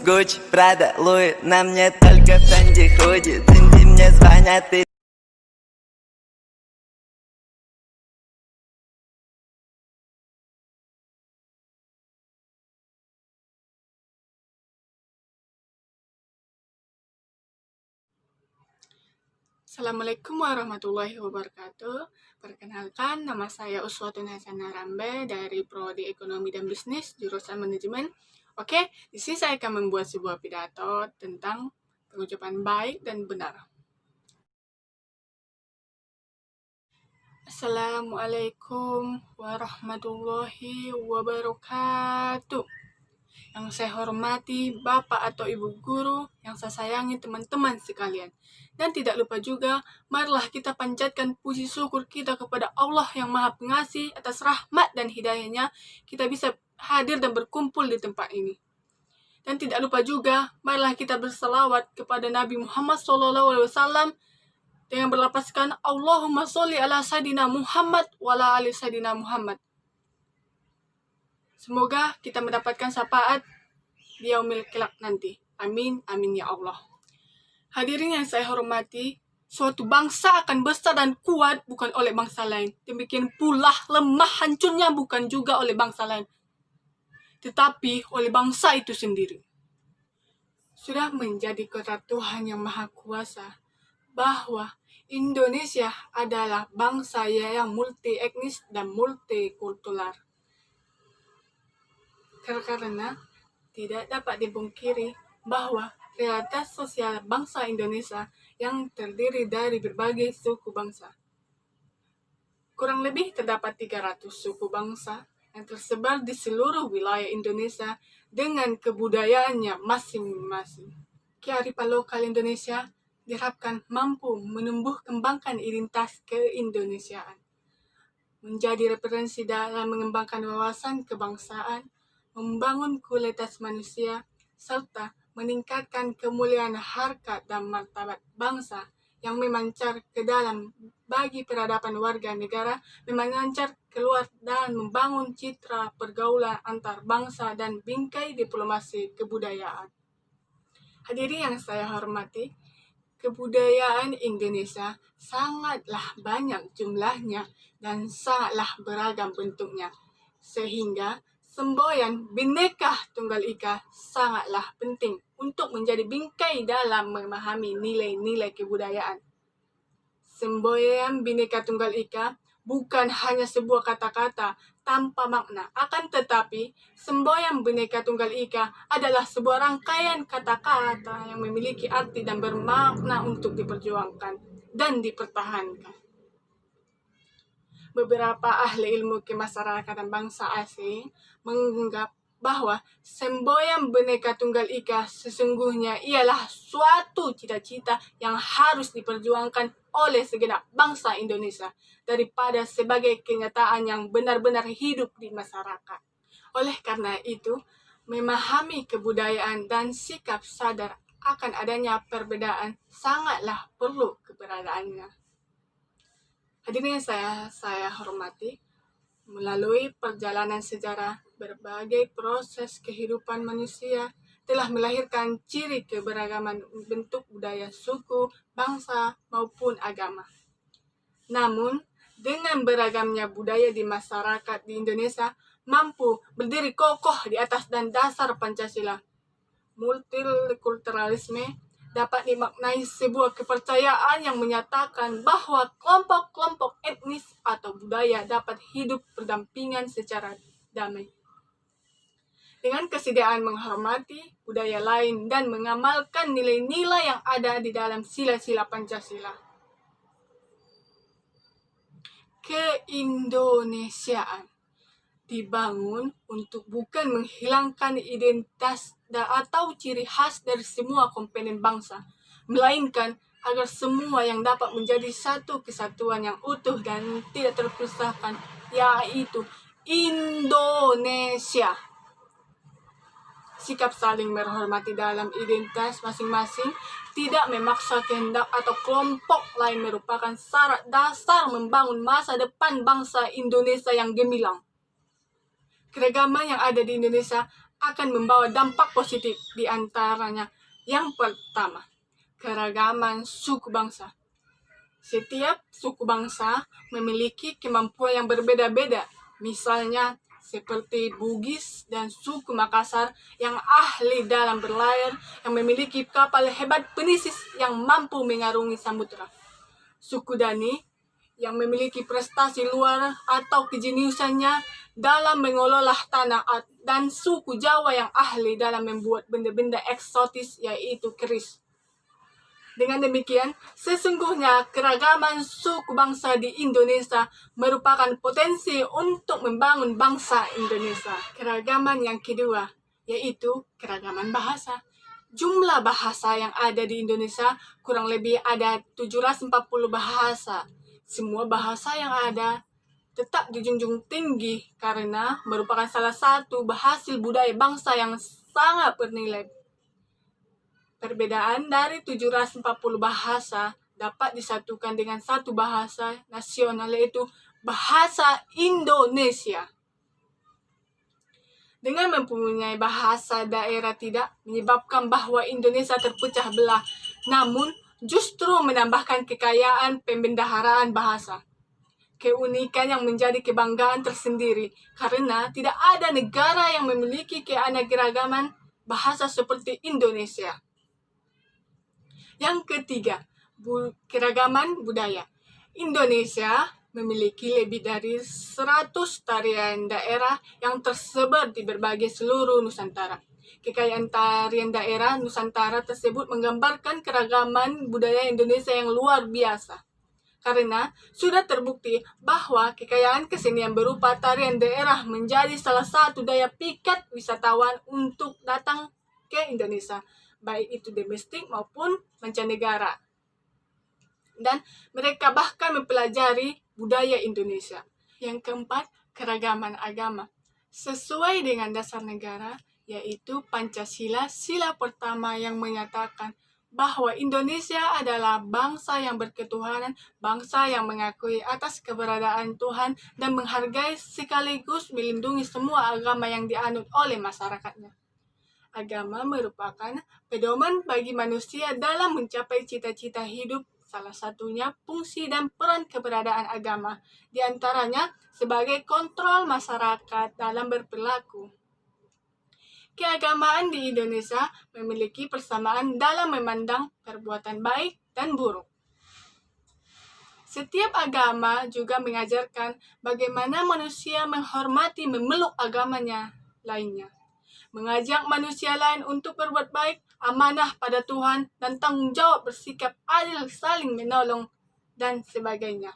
Gucci, Prada, Louis, на мне только Фенди ходит. Инди мне звонят и Assalamualaikum warahmatullahi wabarakatuh. Perkenalkan, nama saya Uswatun Hasanah Rambe dari Prodi Ekonomi dan Bisnis, jurusan Manajemen. Oke, di sini saya akan membuat sebuah pidato tentang pengucapan baik dan benar. Assalamualaikum warahmatullahi wabarakatuh. Yang saya hormati Bapak atau Ibu Guru, yang saya sayangi teman-teman sekalian. Dan tidak lupa juga, marilah kita panjatkan puji syukur kita kepada Allah yang Maha Pengasih atas rahmat dan hidayahnya, kita bisa hadir dan berkumpul di tempat ini. Dan tidak lupa juga, marilah kita berselawat kepada Nabi Muhammad SAW dengan berlapaskan Allahumma sholli ala Sayyidina Muhammad wa ala ali Sayyidina Muhammad. Semoga kita mendapatkan syafaat di yaumil kelak nanti. Amin, amin ya Allah. Hadirin yang saya hormati, suatu bangsa akan besar dan kuat bukan oleh bangsa lain. Demikian pula lemah hancurnya bukan juga oleh bangsa lain, tetapi oleh bangsa itu sendiri. Sudah menjadi kodrat Tuhan yang Maha Kuasa bahwa Indonesia adalah bangsa yang multi etnis dan multikultural. Karena tidak dapat dipungkiri bahwa realitas sosial bangsa Indonesia yang terdiri dari berbagai suku bangsa. Kurang lebih terdapat 300 suku bangsa yang tersebar di seluruh wilayah Indonesia dengan kebudayaannya masing-masing. Kearifan lokal Indonesia diharapkan mampu menumbuh kembangkan identitas keindonesiaan, menjadi referensi dalam mengembangkan wawasan kebangsaan, membangun kualitas manusia, serta meningkatkan kemuliaan harkat dan martabat bangsa yang memancar ke dalam bagi peradaban warga negara, memancar keluar dan membangun citra pergaulan antar bangsa dan bingkai diplomasi kebudayaan. Hadirin yang saya hormati, kebudayaan Indonesia sangatlah banyak jumlahnya dan sangatlah beragam bentuknya, sehingga semboyan Bhinneka Tunggal Ika sangatlah penting untuk menjadi bingkai dalam memahami nilai-nilai kebudayaan. Semboyan Bhinneka Tunggal Ika bukan hanya sebuah kata-kata tanpa makna, akan tetapi semboyan Bhinneka Tunggal Ika adalah sebuah rangkaian kata-kata yang memiliki arti dan bermakna untuk diperjuangkan dan dipertahankan. Beberapa ahli ilmu kemasyarakatan bangsa asing menganggap bahwa semboyan Bhinneka Tunggal Ika sesungguhnya ialah suatu cita-cita yang harus diperjuangkan oleh segenap bangsa Indonesia daripada sebagai kenyataan yang benar-benar hidup di masyarakat. Oleh karena itu, memahami kebudayaan dan sikap sadar akan adanya perbedaan sangatlah perlu keberadaannya. Hadirin yang saya hormati, melalui perjalanan sejarah, berbagai proses kehidupan manusia telah melahirkan ciri keberagaman bentuk budaya suku, bangsa, maupun agama. Namun, dengan beragamnya budaya di masyarakat di Indonesia mampu berdiri kokoh di atas dan dasar Pancasila. Multikulturalisme dapat dimaknai sebuah kepercayaan yang menyatakan bahwa kelompok-kelompok etnis atau budaya dapat hidup berdampingan secara damai, dengan kesediaan menghormati budaya lain dan mengamalkan nilai-nilai yang ada di dalam sila-sila Pancasila. Keindonesiaan dibangun untuk bukan menghilangkan identitas atau ciri khas dari semua komponen bangsa, melainkan agar semua yang dapat menjadi satu kesatuan yang utuh dan tidak terpisahkan, yaitu Indonesia. Sikap saling menghormati dalam identitas masing-masing, tidak memaksa kehendak atau kelompok lain merupakan syarat dasar membangun masa depan bangsa Indonesia yang gemilang. Keragaman yang ada di Indonesia akan membawa dampak positif, di antaranya yang pertama, keragaman suku bangsa. Setiap suku bangsa memiliki kemampuan yang berbeda-beda, misalnya seperti Bugis dan suku Makassar yang ahli dalam berlayar, yang memiliki kapal hebat penisis yang mampu mengarungi samudera. Suku Dani yang memiliki prestasi luar atau kejeniusannya dalam mengelola tanah, dan suku Jawa yang ahli dalam membuat benda-benda eksotis yaitu keris. Dengan demikian, sesungguhnya keragaman suku bangsa di Indonesia merupakan potensi untuk membangun bangsa Indonesia. Keragaman yang kedua, yaitu keragaman bahasa. Jumlah bahasa yang ada di Indonesia kurang lebih ada 740 bahasa. Semua bahasa yang ada tetap dijunjung tinggi karena merupakan salah satu hasil budaya bangsa yang sangat bernilai. Perbedaan dari 740 bahasa dapat disatukan dengan satu bahasa nasional, yaitu bahasa Indonesia. Dengan mempunyai bahasa daerah tidak menyebabkan bahwa Indonesia terpecah belah, namun justru menambahkan kekayaan pembendaharaan bahasa. Keunikan yang menjadi kebanggaan tersendiri karena tidak ada negara yang memiliki keanekaragaman bahasa seperti Indonesia. Yang ketiga, keragaman budaya. Indonesia memiliki lebih dari 100 tarian daerah yang tersebar di berbagai seluruh Nusantara. Kekayaan tarian daerah Nusantara tersebut menggambarkan keragaman budaya Indonesia yang luar biasa. Karena sudah terbukti bahwa kekayaan kesenian berupa tarian daerah menjadi salah satu daya pikat wisatawan untuk datang ke Indonesia, baik itu domestik maupun mancanegara. Dan mereka bahkan mempelajari budaya Indonesia. Yang keempat, keragaman agama. Sesuai dengan dasar negara, yaitu Pancasila, sila pertama yang menyatakan bahwa Indonesia adalah bangsa yang berketuhanan, bangsa yang mengakui atas keberadaan Tuhan dan menghargai sekaligus melindungi semua agama yang dianut oleh masyarakatnya. Agama merupakan pedoman bagi manusia dalam mencapai cita-cita hidup. Salah satunya fungsi dan peran keberadaan agama, di antaranya sebagai kontrol masyarakat dalam berperilaku. Keagamaan di Indonesia memiliki persamaan dalam memandang perbuatan baik dan buruk. Setiap agama juga mengajarkan bagaimana manusia menghormati memeluk agamanya lainnya, mengajak manusia lain untuk berbuat baik, amanah pada Tuhan, dan tanggung jawab bersikap adil, saling menolong, dan sebagainya.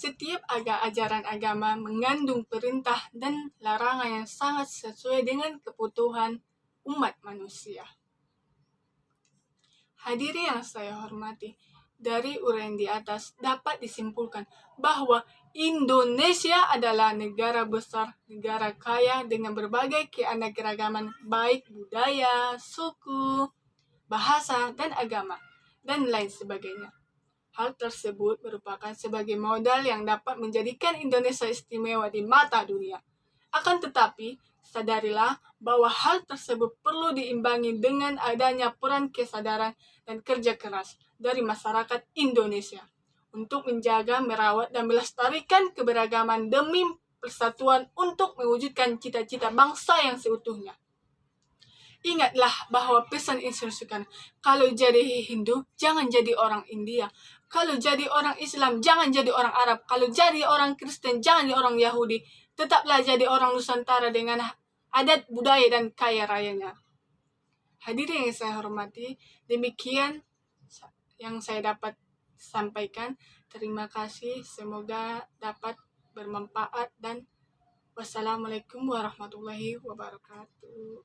Setiap ajaran agama mengandung perintah dan larangan yang sangat sesuai dengan kebutuhan umat manusia. Hadirin yang saya hormati, dari uraian di atas dapat disimpulkan bahwa Indonesia adalah negara besar, negara kaya dengan berbagai keanekaragaman baik budaya, suku, bahasa, dan agama, dan lain sebagainya. Hal tersebut merupakan sebagai modal yang dapat menjadikan Indonesia istimewa di mata dunia. Akan tetapi, sadarilah bahwa hal tersebut perlu diimbangi dengan adanya peran kesadaran dan kerja keras dari masyarakat Indonesia untuk menjaga, merawat, dan melestarikan keberagaman demi persatuan untuk mewujudkan cita-cita bangsa yang seutuhnya. Ingatlah bahwa pesan Yesus kan, kalau jadi Hindu, jangan jadi orang India. Kalau jadi orang Islam, jangan jadi orang Arab. Kalau jadi orang Kristen, jangan jadi orang Yahudi. Tetaplah jadi orang Nusantara dengan adat, budaya, dan kaya rayanya. Hadirin yang saya hormati, demikian yang saya dapat sampaikan. Terima kasih, semoga dapat bermanfaat, dan wassalamualaikum warahmatullahi wabarakatuh.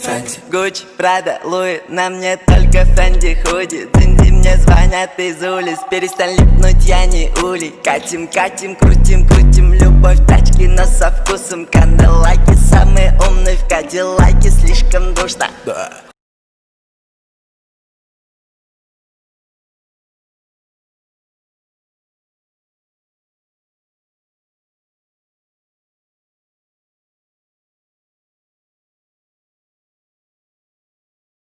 Фэнти, Гуччи, Прада, Луи, на мне только Фэнди худи. Динди, мне звонят из улиц, перестань липнуть, я не улей. Катим, крутим, любовь, тачки, но со вкусом. Канделаки, самые умные в Кадиллаке, слишком душно.